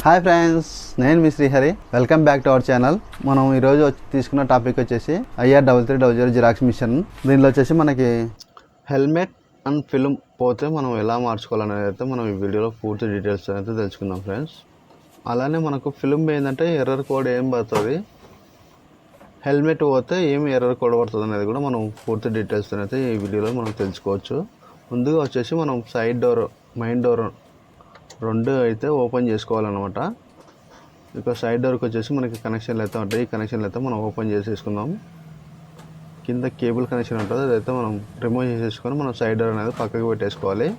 Hi friends, నేను మీ Srihari. Welcome back to our channel. మనం ఈరోజు తీసుకున్న టాపిక్ వచ్చేసి IR3300 జిరాక్స్ మిషన్. దీనిలో వచ్చేసి మనకి హెల్మెట్ అండ్ ఫిల్మ్ పోతే మనం ఎలా మార్చుకోవాలనేది అయితే మనం ఈ వీడియోలో పూర్తి డీటెయిల్స్ అయితే తెలుసుకుందాం ఫ్రెండ్స్. అలానే మనకు ఫిల్మ్ ఏంటంటే ఎర్రర్ కోడ్ ఏం పడుతుంది, హెల్మెట్ పోతే ఏం ఎర్రర్ కోడ్ పడుతుంది అనేది కూడా మనం పూర్తి డీటెయిల్స్ అయితే ఈ వీడియోలో మనం తెలుసుకోవచ్చు. ముందుగా వచ్చేసి మనం సైడ్ డోర్, మెయిన్ డోర్ రెండు అయితే ఓపెన్ చేసుకోవాలన్నమాట. ఇక సైడ్ డోర్కి వచ్చేసి మనకి కనెక్షన్లు అయితే ఉంటాయి. ఈ కనెక్షన్లు అయితే మనం ఓపెన్ చేసేసుకుందాం. కింద కేబుల్ కనెక్షన్ ఉంటుంది, అదైతే మనం రిమూవ్ చేసేసుకొని మనం సైడ్ డోర్ అనేది పక్కకి పెట్టేసుకోవాలి.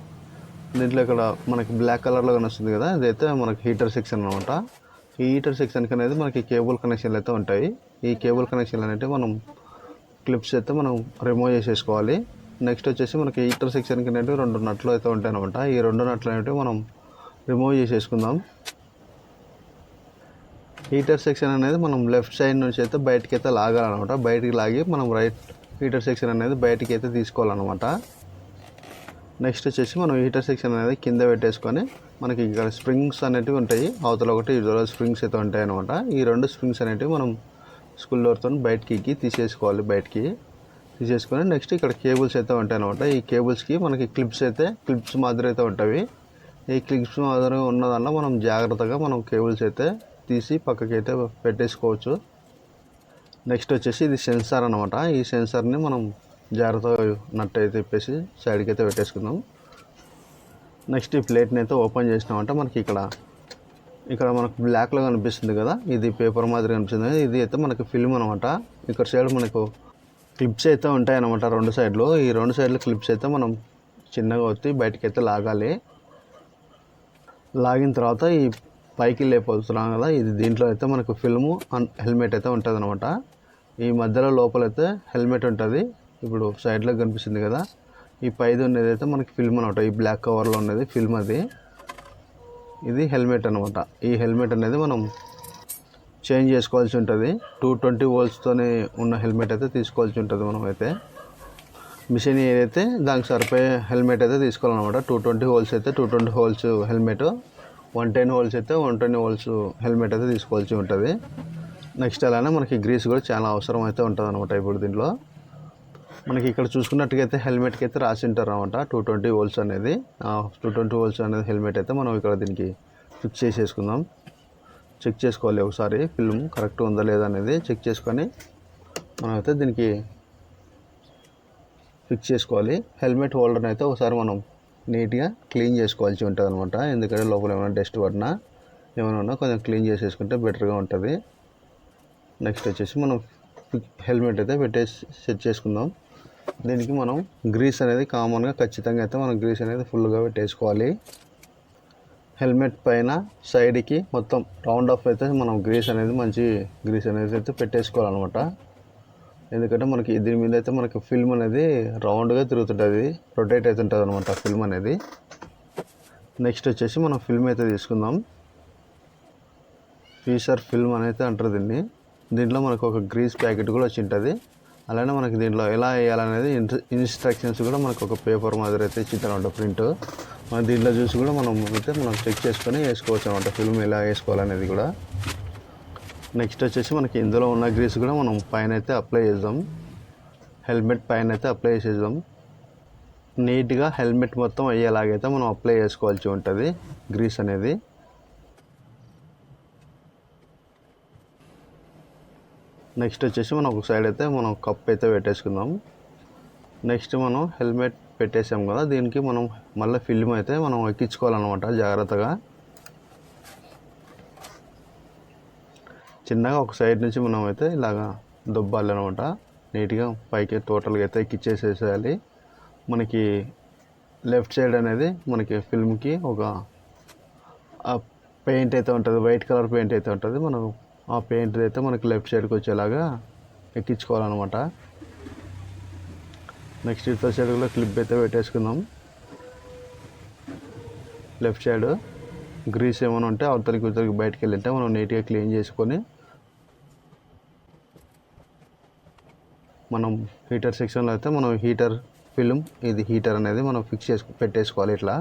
దీంట్లో ఇక్కడ మనకి బ్లాక్ కలర్లో కనిపిస్తుంది కదా, అదైతే మనకి హీటర్ సెక్షన్ అనమాట. ఈ హీటర్ సెక్షన్కి అనేది మనకి కేబుల్ కనెక్షన్లు అయితే ఉంటాయి. ఈ కేబుల్ కనెక్షన్లు అనేవి మనం క్లిప్స్ అయితే మనం రిమూవ్ చేసేసుకోవాలి. నెక్స్ట్ వచ్చేసి మనకి హీటర్ సెక్షన్కి అనేవి రెండు నట్లు అయితే ఉంటాయి అనమాట. ఈ రెండు నట్లు అనేవి మనం రిమూవ్ చేసేసుకుందాం. హీటర్ సెక్షన్ అనేది మనం లెఫ్ట్ సైడ్ నుంచి అయితే బయటికి అయితే లాగాలన్నమాట. బయటికి లాగి మనం రైట్ హీటర్ సెక్షన్ అనేది బయటికి అయితే తీసుకోవాలన్నమాట. నెక్స్ట్ వచ్చేసి మనం హీటర్ సెక్షన్ అనేది కింద పెట్టేసుకొని మనకి ఇక్కడ స్ప్రింగ్స్ అనేటివి ఉంటాయి, అవతల ఒకటి ఇద్దరు స్ప్రింగ్స్ అయితే ఉంటాయి అనమాట. ఈ రెండు స్ప్రింగ్స్ అనేటివి మనం స్కూల్ డోర్తో బయటికి తీసేసుకోవాలి. బయటికి తీసేసుకొని నెక్స్ట్ ఇక్కడ కేబుల్స్ అయితే ఉంటాయి అనమాట. ఈ కేబుల్స్కి మనకి క్లిప్స్ మాదిరి అయితే ఉంటాయి. ఈ క్లిప్స్ మాదిరి ఉన్నదాల్లో మనం జాగ్రత్తగా మనం కేబుల్స్ అయితే తీసి పక్కకి అయితే పెట్టేసుకోవచ్చు. నెక్స్ట్ వచ్చేసి ఇది సెన్సార్ అనమాట. ఈ సెన్సార్ని మనం జాగ్రత్తగా నట్ అయితే తిప్పేసి సైడ్కి అయితే పెట్టేసుకుందాం. నెక్స్ట్ ఈ ప్లేట్ని అయితే ఓపెన్ చేసినామంటే మనకి ఇక్కడ మనకు బ్లాక్లో కనిపిస్తుంది కదా, ఇది పేపర్ మాదిరి కనిపిస్తుంది. ఇది అయితే మనకి ఫిల్మ్ అనమాట. ఇక్కడ సైడ్ మనకు క్లిప్స్ అయితే ఉంటాయి అన్నమాట రెండు సైడ్లు. ఈ రెండు సైడ్లు క్లిప్స్ అయితే మనం చిన్నగా వచ్చి బయటికి అయితే లాగాలి. లాగిన తర్వాత ఈ పైకి లేపుతున్నాం కదా, ఇది దీంట్లో అయితే మనకు ఫిల్ము అండ్ హెల్మెట్ అయితే ఉంటుంది అనమాట. ఈ మధ్యలో లోపలైతే హెల్మెట్ ఉంటుంది. ఇప్పుడు సైడ్లో కనిపిస్తుంది కదా, ఈ పైది ఉన్నది అయితే మనకి ఫిల్మ్ అనమాట. ఈ బ్లాక్ కవర్లో ఉన్నది ఫిల్మ్, ఇది హెల్మెట్ అనమాట. ఈ హెల్మెట్ అనేది మనం చేంజ్ చేసుకోవాల్సి ఉంటుంది. 220 వోల్ట్స్తోనే ఉన్న హెల్మెట్ అయితే తీసుకోవాల్సి ఉంటుంది. మనం అయితే మిషన్ ఏదైతే దానికి సరిపోయే హెల్మెట్ అయితే తీసుకోవాలన్నమాట. 220 వోల్ట్స్ అయితే 220 వోల్ట్స్ హెల్మెట్, 110 వోల్ట్స్ అయితే 110 వోల్ట్స్ హెల్మెట్ అయితే తీసుకోవాల్సి ఉంటుంది. నెక్స్ట్ అలానే మనకి గ్రీస్ కూడా చాలా అవసరం అయితే ఉంటుంది అనమాట. ఇప్పుడు దీంట్లో మనకి ఇక్కడ చూసుకున్నట్టుగైతే హెల్మెట్కి అయితే రాసి ఉంటారు అనమాట 220 వోల్ట్స్ అనేది. 220 వోల్ట్స్ అనేది హెల్మెట్ అయితే మనం ఇక్కడ దీనికి ఫిక్స్ చేసేసుకుందాం. చెక్ చేసుకోవాలి ఒకసారి ఫిల్మ్ కరెక్ట్ ఉందా లేదా అనేది చెక్ చేసుకొని మనం అయితే దీనికి ఫిక్స్ చేసుకోవాలి. హెల్మెట్ హోల్డర్ని అయితే ఒకసారి మనం నీట్గా క్లీన్ చేసుకోవాల్సి ఉంటుంది అనమాట. ఎందుకంటే లోపల ఏమైనా డస్ట్ పడినా ఏమైనా ఉన్నా కొంచెం క్లీన్ చేసేసుకుంటే బెటర్గా ఉంటుంది. నెక్స్ట్ వచ్చేసి మనం హెల్మెట్ అయితే పెట్టేసి సెట్ చేసుకుందాం. దీనికి మనం గ్రీస్ అనేది కామన్గా ఖచ్చితంగా అయితే మనం గ్రీస్ అనేది ఫుల్గా పెట్టేసుకోవాలి. హెల్మెట్ పైన సైడ్కి మొత్తం రౌండ్ ఆఫ్ అయితే మనం మంచి గ్రీస్ అనేది అయితే పెట్టేసుకోవాలన్నమాట. ఎందుకంటే మనకి దీని మీద అయితే మనకి ఫిల్మ్ అనేది రౌండ్గా తిరుగుతుంటుంది, రొటేట్ అవుతుంటుంది అనమాట ఫిల్మ్ అనేది. నెక్స్ట్ వచ్చేసి మనం ఫిల్మ్ అయితే తీసుకుందాం. ఫీచర్ ఫిల్మ్ అనేది అంటారు దీన్ని. దీంట్లో మనకు ఒక గ్రీస్ ప్యాకెట్ కూడా వచ్చి ఉంటుంది. అలానే మనకి దీంట్లో ఎలా వేయాలనేది ఇన్స్ట్రక్షన్స్ కూడా మనకు ఒక పేపర్ మాదిరి అయితే ఇచ్చిందనమాట ప్రింట్. మన దీంట్లో చూసి కూడా మనం చెక్ చేసుకొని వేసుకోవచ్చు అనమాట ఫిల్మ్ ఎలా వేసుకోవాలనేది కూడా. నెక్స్ట్ వచ్చేసి మనకి ఇందులో ఉన్న గ్రీస్ కూడా మనం పైన అయితే అప్లై చేద్దాం. హెల్మెట్ పైన అయితే అప్లై చేసేద్దాం. నీట్గా హెల్మెట్ మొత్తం అయ్యేలాగైతే మనం అప్లై చేసుకోవాల్సి ఉంటుంది గ్రీస్ అనేది. నెక్స్ట్ వచ్చేసి మనం ఒక సైడ్ అయితే మనం కప్ అయితే పెట్టేసుకుందాం. నెక్స్ట్ మనం హెల్మెట్ పెట్టేసాం కదా, దీనికి మనం మళ్ళీ ఫిల్మ్ అయితే మనం ఎక్కించుకోవాలన్నమాట జాగ్రత్తగా. చిన్నగా ఒక సైడ్ నుంచి మనం అయితే ఇలాగా దుబ్బాలి అనమాట. నీట్గా పైకి టోటల్గా అయితే ఎక్కిచ్చేసేసేయాలి. మనకి లెఫ్ట్ సైడ్ అనేది మనకి ఫిల్మ్కి ఒక పెయింట్ అయితే ఉంటుంది, వైట్ కలర్ పెయింట్ అయితే ఉంటుంది. మనం ఆ పెయింట్ అయితే మనకి లెఫ్ట్ సైడ్కి వచ్చేలాగా ఎక్కించుకోవాలన్నమాట. నెక్స్ట్ ఇటు సైడ్ కూడా క్లిప్ అయితే పెట్టేసుకుందాం. లెఫ్ట్ సైడ్ గ్రీస్ ఏమైనా ఉంటే అవతలికి బయటకు వెళ్ళింటే మనం నీట్గా క్లీన్ చేసుకొని మనం హీటర్ సెక్షన్లో అయితే మనం హీటర్ ఫిల్మ్, ఇది హీటర్ అనేది మనం ఫిక్స్ పెట్టేసుకోవాలి. ఇట్లా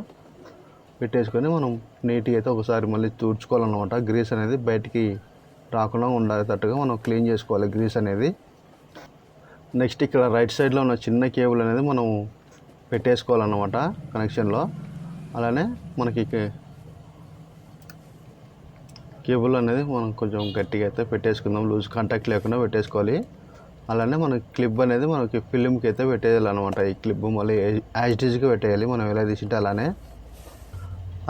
పెట్టేసుకొని మనం నీట్గా అయితే ఒకసారి మళ్ళీ తుడుచుకోవాలన్నమాట. గ్రీస్ అనేది బయటికి రాకుండా ఉండేటట్టుగా మనం క్లీన్ చేసుకోవాలి గ్రీస్ అనేది. నెక్స్ట్ ఇక్కడ రైట్ సైడ్లో ఉన్న చిన్న కేబుల్ అనేది మనం పెట్టేసుకోవాలన్నమాట కనెక్షన్లో. అలానే మనకి కేబుల్ అనేది మనం కొంచెం గట్టిగా అయితే పెట్టేసుకుందాం, లూజ్ కాంటాక్ట్ లేకుండా పెట్టేసుకోవాలి. అలానే మనకి క్లిప్ అనేది మనకి ఫిలింకి అయితే పెట్టేయాలన్నమాట. ఈ క్లిప్ మళ్ళీ యాజ్టీజ్గా పెట్టేయాలి మనం ఎలా తీసింటే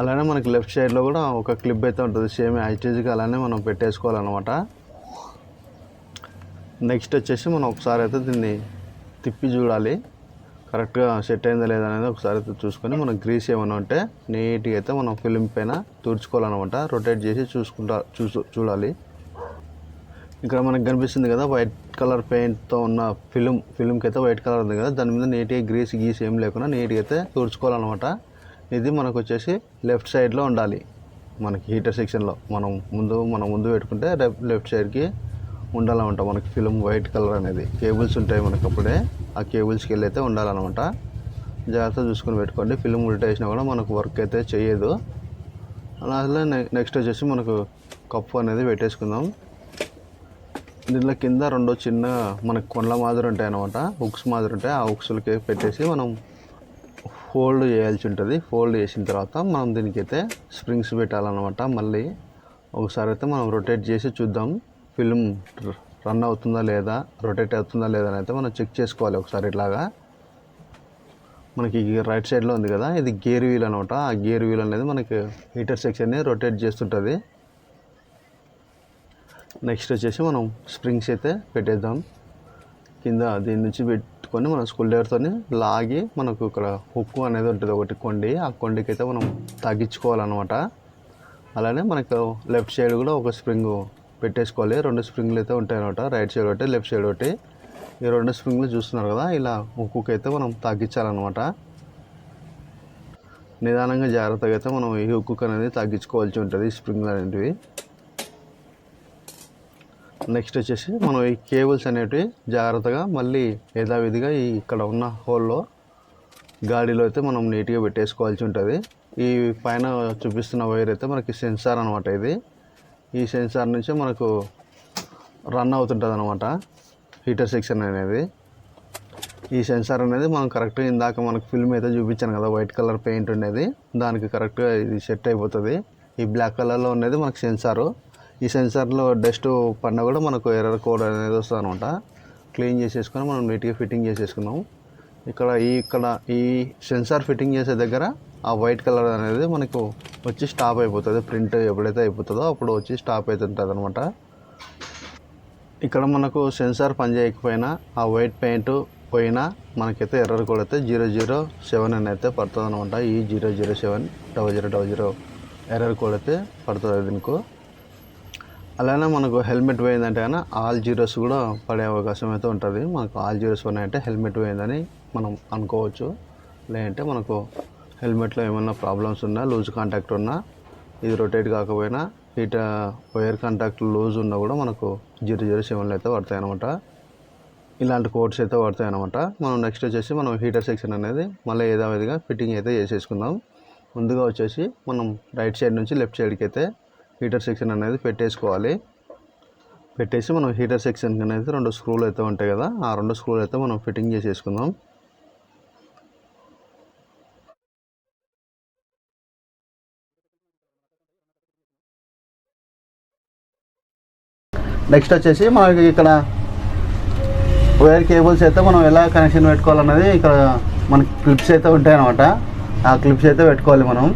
అలానే మనకి లెఫ్ట్ సైడ్లో కూడా ఒక క్లిప్ అయితే ఉంటుంది సేమ్ యాజ్టీజ్గా, అలానే మనం పెట్టేసుకోవాలన్నమాట. నెక్స్ట్ వచ్చేసి మనం ఒకసారి అయితే దీన్ని తిప్పి చూడాలి కరెక్ట్గా సెట్ అయిందా లేదా అనేది ఒకసారి అయితే చూసుకొని మనం గ్రీస్ ఏమైనా ఉంటే నీట్గా అయితే మనం ఫిలిం పైన తుడుచుకోవాలన్నమాట. రొటేట్ చేసి చూడాలి. ఇక్కడ మనకు కనిపిస్తుంది కదా వైట్ కలర్ పెయింట్తో ఉన్న ఫిలింకి అయితే వైట్ కలర్ ఉంది కదా, దాని మీద నీట్గా గీస్ ఏం లేకుండా నీట్గా అయితే తుడుచుకోవాలన్నమాట. ఇది మనకు వచ్చేసి లెఫ్ట్ సైడ్లో ఉండాలి మనకి హీటర్ సెక్షన్లో. మనం ముందు పెట్టుకుంటే లెఫ్ట్ సైడ్కి ఉండాలన్నమాట మనకి ఫిలిం వైట్ కలర్ అనేది. కేబుల్స్ ఉంటాయి మనకు అప్పుడే, ఆ కేబుల్స్కి వెళ్ళి అయితే ఉండాలన్నమాట. జాగ్రత్తగా చూసుకొని పెట్టుకోండి. ఫిలిం ఉల్టా వేసినా కూడా మనకు వర్క్ అయితే చేయదు. అలాగే నెక్స్ట్ వచ్చేసి మనకు కప్పు అనేది పెట్టేసుకుందాం. దీనిలో కింద రెండు చిన్న మనకు కొండల మాదిరి ఉంటాయి అన్నమాట, హుక్స్ మాదిరి ఉంటాయి. ఆ హుక్స్లకి పెట్టేసి మనం ఫోల్డ్ చేయాల్సి ఉంటుంది. ఫోల్డ్ చేసిన తర్వాత మనం దీనికైతే స్ప్రింగ్స్ పెట్టాలన్నమాట. మళ్ళీ ఒకసారి అయితే మనం రొటేట్ చేసి చూద్దాం ఫిలిం రన్ అవుతుందా లేదా, రొటేట్ అవుతుందా లేదా అని అయితే మనం చెక్ చేసుకోవాలి ఒకసారి. ఇట్లాగా మనకి రైట్ సైడ్లో ఉంది కదా, ఇది గేర్ వీల్ అనమాట. ఆ గేర్ వీల్ అనేది మనకి హీటర్ సెక్షన్ని రొటేట్ చేస్తుంటుంది. నెక్స్ట్ వచ్చేసి మనం స్ప్రింగ్స్ అయితే పెట్టేద్దాం కింద. దీని నుంచి పెట్టుకొని మనం స్క్రూ డ్రైవర్తో లాగి మనకు ఇక్కడ హుక్ అనేది ఉంటుంది ఒకటి కొండి, ఆ కొండికి అయితే మనం తగ్గించుకోవాలన్నమాట. అలానే మనకు లెఫ్ట్ సైడ్ కూడా ఒక స్ప్రింగ్ పెట్టేసుకోవాలి. రెండు స్ప్రింగ్లు అయితే ఉంటాయి అనమాట, రైట్ సైడ్ ఒకటి లెఫ్ట్ సైడ్ ఒకటి. ఈ రెండు స్ప్రింగ్లు చూస్తున్నారు కదా, ఇలా హుక్కు అయితే మనం తగ్గించాలన్నమాట. నిదానంగా జాగ్రత్తగా అయితే మనం ఈ హుక్కు అనేది తగ్గించుకోవాల్సి ఉంటుంది, ఈ స్ప్రింగ్లు అనేటివి. నెక్స్ట్ వచ్చేసి మనం ఈ కేబుల్స్ అనేటివి జాగ్రత్తగా మళ్ళీ యథావిధిగా ఇక్కడ ఉన్న హోల్లో గాడిలో అయితే మనం నీట్గా పెట్టేసుకోవాల్సి ఉంటుంది. ఈ పైన చూపిస్తున్న వైర్ అయితే మనకి సెన్సార్ అనమాట. ఇది ఈ సెన్సార్ నుంచి మనకు రన్ అవుతుంటుంది అనమాట హీటర్ సెక్షన్ అనేది. ఈ సెన్సార్ అనేది మనం కరెక్ట్గా ఇందాక మనకు ఫిల్మ్ అయితే చూపించాను కదా, వైట్ కలర్ పెయింట్ ఉండేది, దానికి కరెక్ట్గా ఇది సెట్ అయిపోతుంది. ఈ బ్లాక్ కలర్లో ఉన్నది మనకు సెన్సారు. ఈ సెన్సార్లో డస్ట్ పడినా కూడా మనకు ఎర్రర్ కోడ్ అనేది వస్తుంది అనమాట. క్లీన్ చేసేసుకొని మనం నీట్గా ఫిట్టింగ్ చేసేసుకున్నాం. ఇక్కడ ఈ సెన్సార్ ఫిట్టింగ్ చేసే దగ్గర ఆ వైట్ కలర్ అనేది మనకు వచ్చి స్టాప్ అయిపోతుంది. ప్రింట్ ఎప్పుడైతే అయిపోతుందో అప్పుడు వచ్చి స్టాప్ అవుతుంటుంది అనమాట. ఇక్కడ మనకు సెన్సార్ పని చేయకపోయినా ఆ వైట్ పెయింట్ పోయినా మనకైతే ఎర్రర్ కోడ్ అయితే 007 అని అయితే పడుతుంది అనమాట. ఈ 0070000 ఎర్రర్ కోడ్ అయితే పడుతుంది దీనికి. అలానే మనకు హెల్మెట్ పోయిందంటే కానీ ఆల్ జీరోస్ కూడా పడే అవకాశం అయితే ఉంటుంది. మనకు ఆల్ జీరోస్ ఉన్నాయంటే హెల్మెట్ పోయిందని మనం అనుకోవచ్చు. లేదంటే మనకు హెల్మెట్లో ఏమైనా ప్రాబ్లమ్స్ ఉన్నా, లూజ్ కాంటాక్ట్ ఉన్నా, ఇది రొటేట్ కాకపోయినా వైర్ కాంటాక్ట్ లూజ్ ఉన్నా కూడా మనకు 007 అయితే పడతాయి అనమాట. ఇలాంటి కోడ్స్ అయితే పడతాయి అనమాట. మనం నెక్స్ట్ వచ్చేసి మనం హీటర్ సెక్షన్ అనేది మళ్ళీ యథావిధిగా ఫిట్టింగ్ అయితే చేసేసుకుందాం. ముందుగా వచ్చేసి మనం రైట్ సైడ్ నుంచి లెఫ్ట్ సైడ్కి అయితే హీటర్ సెక్షన్ అనేది పెట్టేసుకోవాలి. పెట్టేసి మనం హీటర్ సెక్షన్ అనేది 2 స్క్రూలు అయితే ఉంటాయి కదా, ఆ 2 స్క్రూలు అయితే మనం ఫిట్టింగ్ చేసేసుకుందాం. నెక్స్ట్ వచ్చేసి మనకి ఇక్కడ వైర్ కేబుల్స్ అయితే మనం ఎలా కనెక్షన్ పెట్టుకోవాలన్నది ఇక్కడ మనకి క్లిప్స్ అయితే ఉంటాయి అన్నమాట. ఆ క్లిప్స్ అయితే పెట్టుకోవాలి మనం.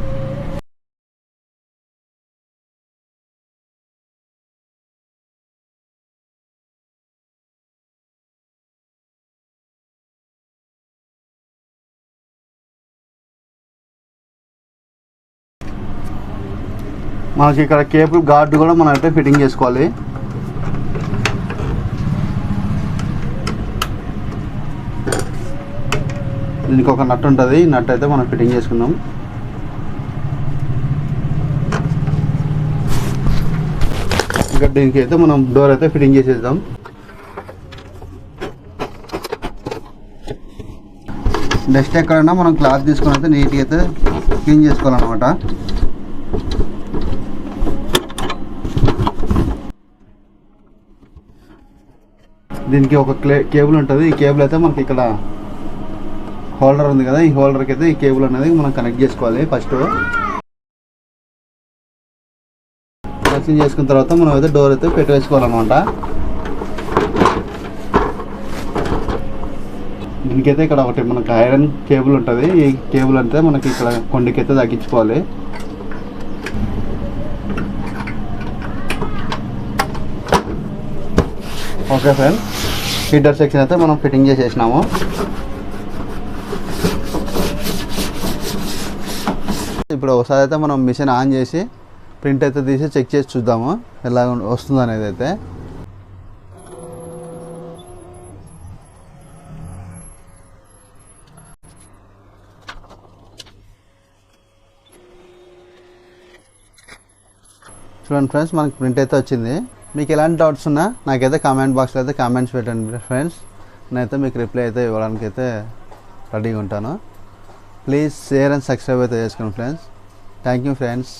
మనకి ఇక్కడ కేబుల్ గార్డు కూడా మనం అయితే ఫిట్టింగ్ చేసుకోవాలి. దీనికి ఒక నట్ ఉంటుంది, ఈ నట్ అయితే మనం ఫిట్టింగ్ చేసుకుందాం. ఇంకా దీనికి అయితే మనం డోర్ అయితే ఫిట్టింగ్ చేసేద్దాం. నెక్స్ట్ ఎక్కడైనా మనం క్లాత్ తీసుకొని అయితే నీట్గా అయితే క్లీన్ చేసుకోవాలన్నమాట. దీనికి ఒక కేబుల్ ఉంటుంది. ఈ కేబుల్ అయితే మనకి ఇక్కడ హోల్డర్ ఉంది కదా, ఈ హోల్డర్కి అయితే ఈ కేబుల్ అనేది మనం కనెక్ట్ చేసుకోవాలి. ఫస్ట్ కనెక్షన్ చేసుకున్న తర్వాత మనం అయితే డోర్ అయితే పెట్టేసుకోవాలన్నమాట. దీనికైతే ఇక్కడ ఒకటి మనకు ఐరన్ కేబుల్ ఉంటుంది. ఈ కేబుల్ అంటే మనకి ఇక్కడ కొండకైతే తగ్గించుకోవాలి. ఓకే ఫ్రెండ్స్, హీటర్ సెక్షన్ అయితే మనం ఫిట్టింగ్ చేసేసినాము. ఇప్పుడు ఒకసారి అయితే మనం మిషన్ ఆన్ చేసి ప్రింట్ అయితే తీసి చెక్ చేసి చూద్దాము ఎలా వస్తుంది అనేది అయితే. చూడండి ఫ్రెండ్స్, మనకి ప్రింట్ అయితే వచ్చింది. మీకు ఎలాంటి డౌట్స్ ఉన్నా నాకైతే కామెంట్ బాక్స్లో అయితే కామెంట్స్ పెట్టండి ఫ్రెండ్స్. నేనైతే మీకు రిప్లై అయితే ఇవ్వడానికి అయితే రెడీగా ఉంటాను. ప్లీజ్ షేర్ అండ్ సబ్స్క్రైబ్ అయితే చేసుకోండి ఫ్రెండ్స్. Thank you friends.